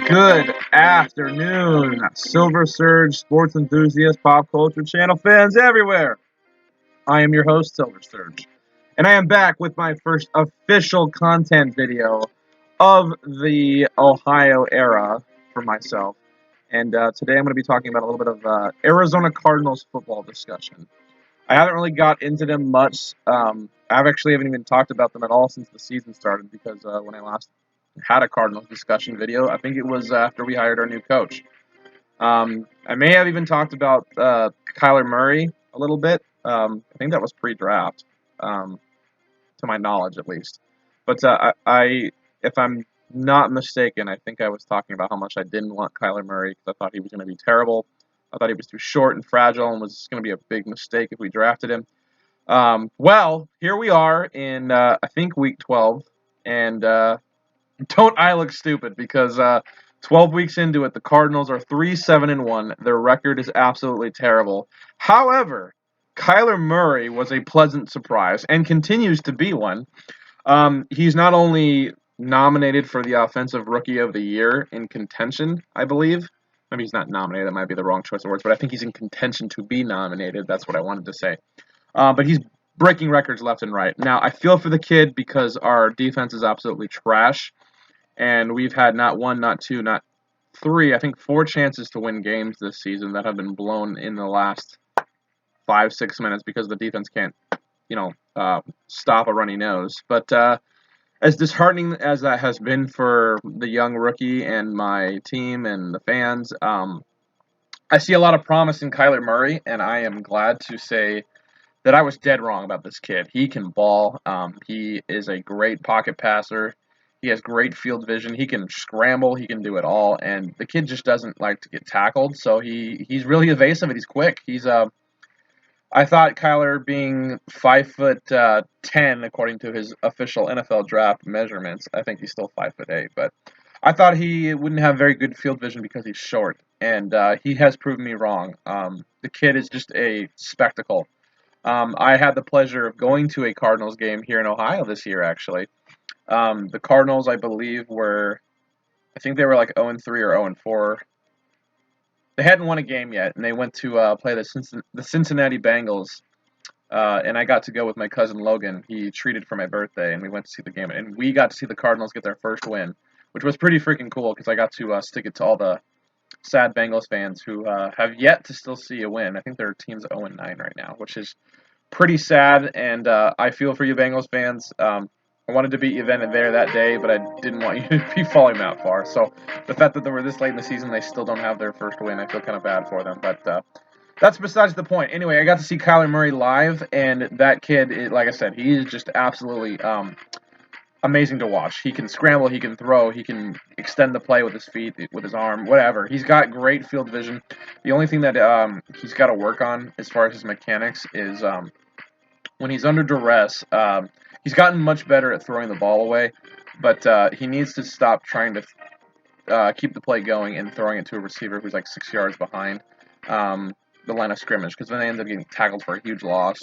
Good afternoon, Silver Surge sports enthusiasts, pop culture channel fans everywhere. I am your host, Silver Surge, and I am back with my first official content video of the Ohio era for myself. And today I'm going to be talking about a little bit of Arizona Cardinals football discussion. I haven't really got into them much. Haven't even talked about them at all since the season started because when I last had a Cardinals discussion video, I think it was after we hired our new coach. I may have even talked about Kyler Murray a little bit. I think that was pre-draft, to my knowledge at least. But if I'm not mistaken, I think I was talking about how much I didn't want Kyler Murray because I thought he was going to be terrible. I thought he was too short and fragile and was going to be a big mistake if we drafted him. Well, here we are in I think week 12, and don't I look stupid because 12 weeks into it, the Cardinals are 3-7-1. Their record is absolutely terrible. However, Kyler Murray was a pleasant surprise and continues to be one. He's not only nominated for the Offensive Rookie of the Year in contention, I believe. Maybe he's not nominated. That might be the wrong choice of words, but I think he's in contention to be nominated. That's what I wanted to say. But he's breaking records left and right. Now, I feel for the kid because our defense is absolutely trash, and we've had not one, not two, not three, I think 4 chances to win games this season that have been blown in the last 5-6 minutes because the defense can't, stop a runny nose. But as disheartening as that has been for the young rookie and my team and the fans, I see a lot of promise in Kyler Murray, and I am glad to say that I was dead wrong about this kid. He can ball. He is a great pocket passer. He has great field vision. He can scramble. He can do it all. And the kid just doesn't like to get tackled, so he's really evasive and he's quick. I thought Kyler being 5'10" according to his official NFL draft measurements. I think he's still 5'8", but I thought he wouldn't have very good field vision because he's short, and he has proven me wrong. The kid is just a spectacle. I had the pleasure of going to a Cardinals game here in Ohio this year, actually. The Cardinals, I believe, I think they were like 0-3 or 0-4. They hadn't won a game yet, and they went to play the Cincinnati Bengals. And I got to go with my cousin Logan. He treated for my birthday, and we went to see the game. And we got to see the Cardinals get their first win, which was pretty freaking cool because I got to stick it to all the sad Bengals fans who have yet to still see a win. I think their team's 0-9 right now, which is pretty sad, and I feel for you Bengals fans. I wanted to beat you then and there that day, but I didn't want you to be falling that far. So the fact that they were this late in the season, they still don't have their first win, I feel kind of bad for them. But that's besides the point. Anyway, I got to see Kyler Murray live, and that kid, like I said, he is just absolutely amazing to watch. He can scramble, he can throw, he can extend the play with his feet, with his arm, whatever. He's got great field vision. The only thing that he's got to work on as far as his mechanics is when he's under duress. He's gotten much better at throwing the ball away, but he needs to stop trying to keep the play going and throwing it to a receiver who's like 6 yards behind the line of scrimmage, because then they end up getting tackled for a huge loss,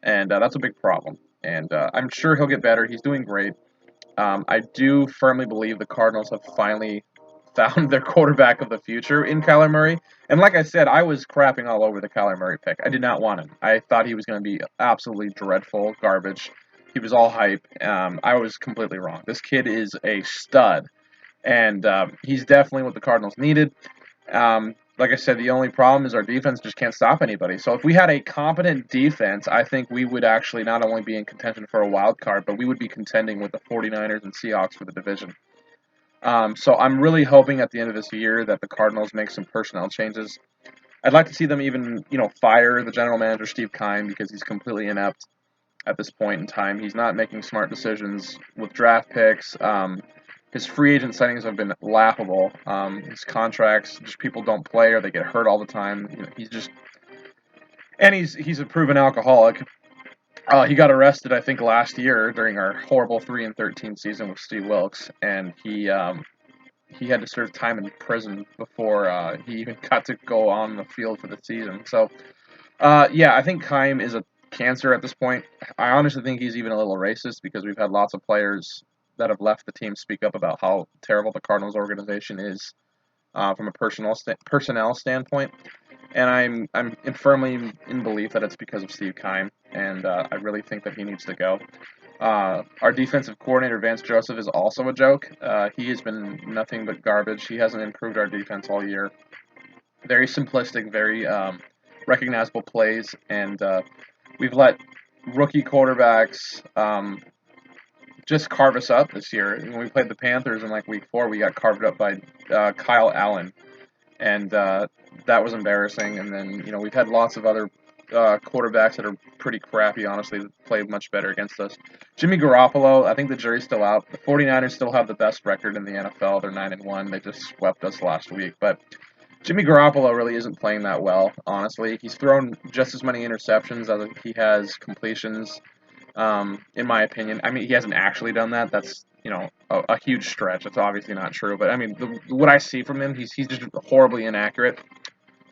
and that's a big problem. And I'm sure he'll get better. He's doing great. I do firmly believe the Cardinals have finally found their quarterback of the future in Kyler Murray. And like I said, I was crapping all over the Kyler Murray pick. I did not want him. I thought he was going to be absolutely dreadful, garbage. He was all hype. I was completely wrong. This kid is a stud, and he's definitely what the Cardinals needed. Like I said, the only problem is our defense just can't stop anybody. So if we had a competent defense, I think we would actually not only be in contention for a wild card, but we would be contending with the 49ers and Seahawks for the division. So I'm really hoping at the end of this year that the Cardinals make some personnel changes. I'd like to see them even, fire the general manager, Steve Keim, because he's completely inept at this point in time. He's not making smart decisions with draft picks. His free agent signings have been laughable. His contracts, just people don't play or they get hurt all the time. He's a proven alcoholic. He got arrested, I think, last year during our horrible 3-13 season with Steve Wilkes, and he had to serve time in prison before he even got to go on the field for the season. So, I think Keim is a cancer at this point. I honestly think he's even a little racist because we've had lots of players that have left the team speak up about how terrible the Cardinals organization is from a personnel standpoint, and I'm firmly in belief that it's because of Steve Keim, and I really think that he needs to go. Our defensive coordinator, Vance Joseph, is also a joke. He has been nothing but garbage. He hasn't improved our defense all year. Very simplistic, very recognizable plays, and we've let rookie quarterbacks just carve us up this year. When we played the Panthers in like week 4, we got carved up by Kyle Allen, and that was embarrassing. And then we've had lots of other quarterbacks that are pretty crappy, honestly, that play much better against us. Jimmy Garoppolo, I think the jury's still out. The 49ers still have the best record in the NFL. They're 9-1. They just swept us last week, but Jimmy Garoppolo really isn't playing that well, honestly. He's thrown just as many interceptions as he has completions, in my opinion. I mean, he hasn't actually done that. That's, a huge stretch. That's obviously not true. But, I mean, what I see from him, he's just horribly inaccurate.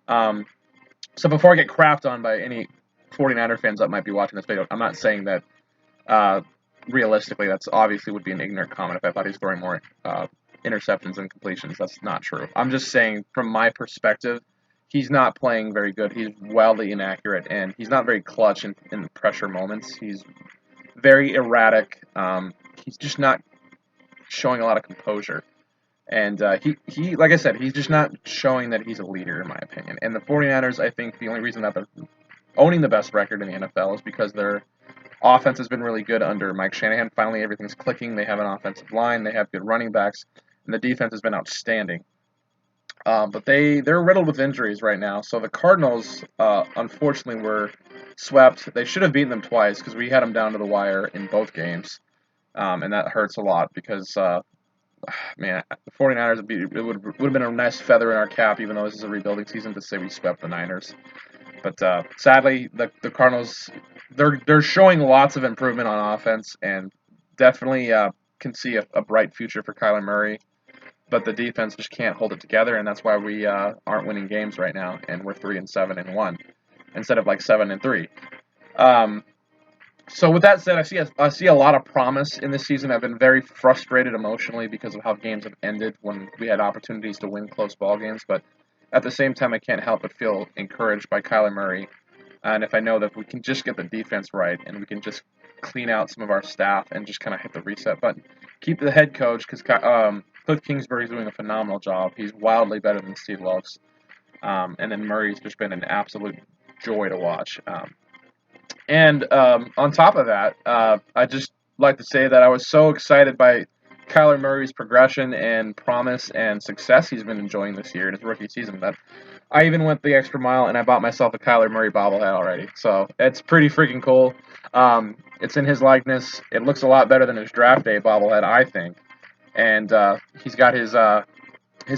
So before I get crapped on by any 49er fans that might be watching this video, I'm not saying that realistically that's obviously would be an ignorant comment if I thought he's throwing more interceptions and completions. That's not true. I'm just saying from my perspective, he's not playing very good. He's wildly inaccurate, and he's not very clutch in the pressure moments. He's very erratic. He's just not showing a lot of composure. And he, like I said, he's just not showing that he's a leader, in my opinion. And the 49ers, I think the only reason that they're owning the best record in the NFL is because their offense has been really good under Mike Shanahan. Finally, everything's clicking. They have an offensive line. They have good running backs. And the defense has been outstanding. But they're riddled with injuries right now. So the Cardinals, unfortunately, were swept. They should have beaten them twice because we had them down to the wire in both games. And that hurts a lot because, man, the 49ers, it would have been a nice feather in our cap, even though this is a rebuilding season, to say we swept the Niners. But sadly, the Cardinals, they're showing lots of improvement on offense and definitely can see a bright future for Kyler Murray. But the defense just can't hold it together, and that's why we aren't winning games right now, and we're 3-7-1 instead of like 7-3. So with that said, I see a lot of promise in this season. I've been very frustrated emotionally because of how games have ended when we had opportunities to win close ball games. But at the same time, I can't help but feel encouraged by Kyler Murray. And if I know that we can just get the defense right and we can just clean out some of our staff and just kind of hit the reset button, keep the head coach because Cliff Kingsbury's doing a phenomenal job. He's wildly better than Steve Wilks. And then Murray's just been an absolute joy to watch. And on top of that, I just like to say that I was so excited by Kyler Murray's progression and promise and success he's been enjoying this year in his rookie season that I even went the extra mile and I bought myself a Kyler Murray bobblehead already. So it's pretty freaking cool. It's in his likeness. It looks a lot better than his draft day bobblehead, I think. And he's got his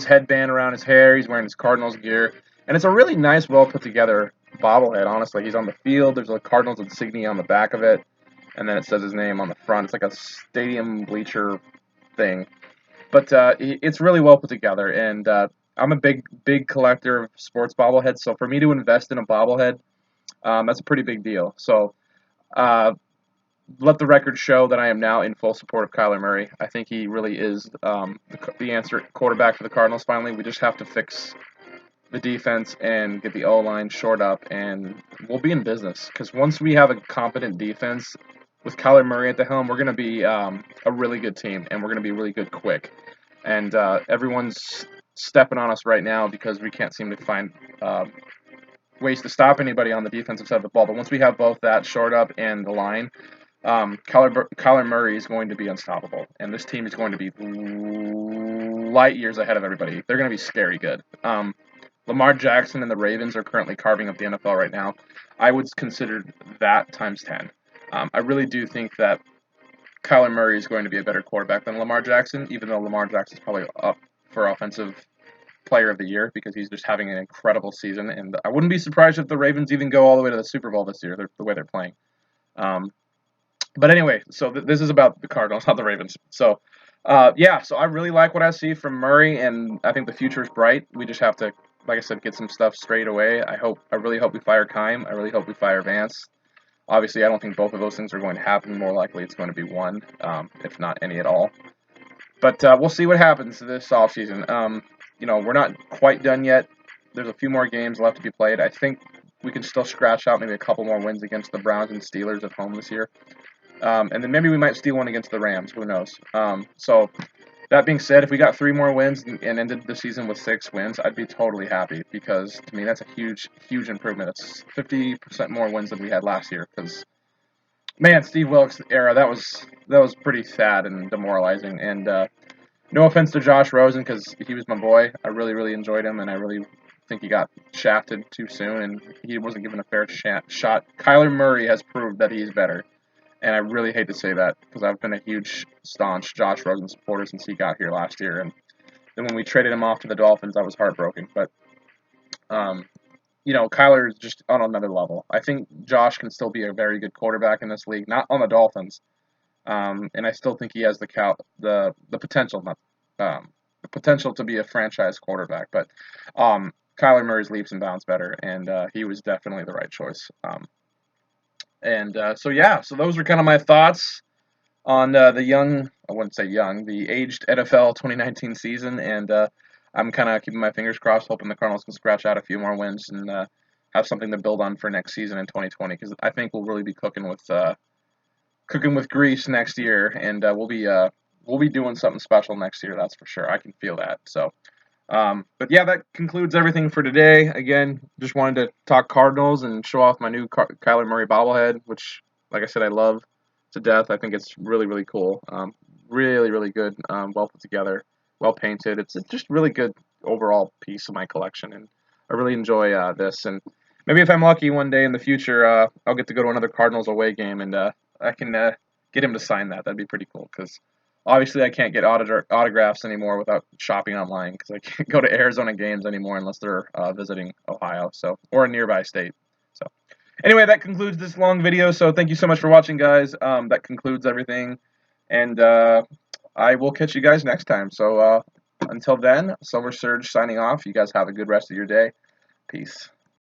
headband around his hair. He's wearing his Cardinals gear. And it's a really nice, well put together bobblehead, honestly. He's on the field. There's a Cardinals insignia on the back of it. And then it says his name on the front. It's like a stadium bleacher thing. But it's really well put together. And I'm a big collector of sports bobbleheads. So for me to invest in a bobblehead, that's a pretty big deal. So let the record show that I am now in full support of Kyler Murray. I think he really is the answer quarterback for the Cardinals finally. We just have to fix the defense and get the O-line shored up, and we'll be in business. Because once we have a competent defense with Kyler Murray at the helm, we're going to be a really good team, and we're going to be really good quick. And everyone's stepping on us right now because we can't seem to find ways to stop anybody on the defensive side of the ball. But once we have both that shored up and the line, Kyler Murray is going to be unstoppable, and this team is going to be light years ahead of everybody. They're going to be scary good. Lamar Jackson and the Ravens are currently carving up the NFL right now. I would consider that times 10. I really do think that Kyler Murray is going to be a better quarterback than Lamar Jackson, even though Lamar Jackson is probably up for Offensive Player of the Year because he's just having an incredible season. And I wouldn't be surprised if the Ravens even go all the way to the Super Bowl this year, the way they're playing. But anyway, so this is about the Cardinals, not the Ravens. So, so I really like what I see from Murray, and I think the future is bright. We just have to, like I said, get some stuff straight away. I really hope we fire Keim. I really hope we fire Vance. Obviously, I don't think both of those things are going to happen. More likely, it's going to be one, if not any at all. But we'll see what happens this offseason. We're not quite done yet. There's a few more games left to be played. I think we can still scratch out maybe a couple more wins against the Browns and Steelers at home this year. And then maybe we might steal one against the Rams. Who knows? So that being said, if we got 3 more wins and ended the season with 6 wins, I'd be totally happy because to me that's a huge, huge improvement. It's 50% more wins than we had last year. Because man, Steve Wilkes era that was pretty sad and demoralizing. And no offense to Josh Rosen because he was my boy. I really, really enjoyed him, and I really think he got shafted too soon, and he wasn't given a fair shot. Kyler Murray has proved that he's better. And I really hate to say that because I've been a huge, staunch Josh Rosen supporter since he got here last year. And then when we traded him off to the Dolphins, I was heartbroken. But, Kyler is just on another level. I think Josh can still be a very good quarterback in this league, not on the Dolphins. And I still think he has the potential, not the potential to be a franchise quarterback. But Kyler Murray's leaps and bounds better, and he was definitely the right choice. So those are kind of my thoughts on I wouldn't say young, the aged NFL 2019 season, and I'm kind of keeping my fingers crossed, hoping the Cardinals can scratch out a few more wins and have something to build on for next season in 2020, because I think we'll really be cooking with grease next year, and we'll be doing something special next year. That's for sure. I can feel that. So. But yeah, that concludes everything for today. Again, just wanted to talk Cardinals and show off my new Kyler Murray bobblehead, which, like I said, I love to death. I think it's really, really cool. Really, really good. Well put together, well painted. It's just really good overall piece of my collection, and I really enjoy this. And maybe if I'm lucky one day in the future, I'll get to go to another Cardinals away game, and I can get him to sign that. That'd be pretty cool because. Obviously, I can't get autographs anymore without shopping online because I can't go to Arizona games anymore unless they're visiting Ohio, or a nearby state. So, anyway, that concludes this long video. So, thank you so much for watching, guys. That concludes everything, and I will catch you guys next time. So, until then, Silver Surge signing off. You guys have a good rest of your day. Peace.